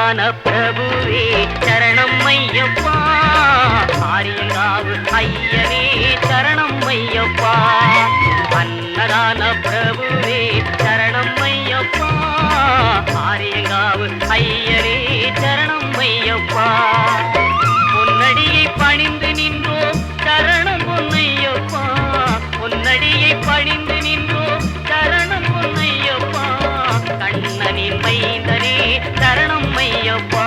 அன்னதான பிரபுவே சரணம் ஐயப்பா, ஆரியங்காவு ஐயனே சரணம் ஐயப்பா. அன்னதான பிரபுவே சரணம் ஐயப்பா, ஆரியங்காவு ஐயனே சரணம் ஐயப்பா. பொன்னடியை பணிந்து நின்றோம் சரணம் பொன்னையப்பா, பொன்னடியை பணிந்து நின்றோம் சரணம் பொன்னையப்பா. கண்ணனின் மைந்தனே சரணம் ஐயப்பா,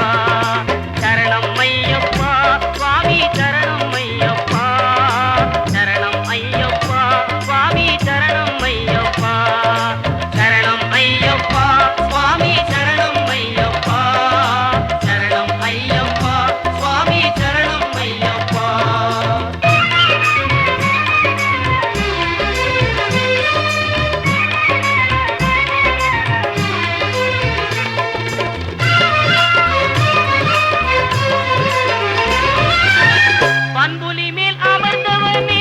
சரணம் ஐயப்பா சுவாமி சரணம் ஐயப்பா, சரணம் ஐயப்பா சுவாமி சரணம் ஐயப்பா, சரணம் ஐயப்பா சுவாமி சரணம் ஐயப்பா, சரணம் ஐயப்பா சுவாமி சரணம் ஐயப்பா. பண்புலி மேல் அமர்ந்தவனே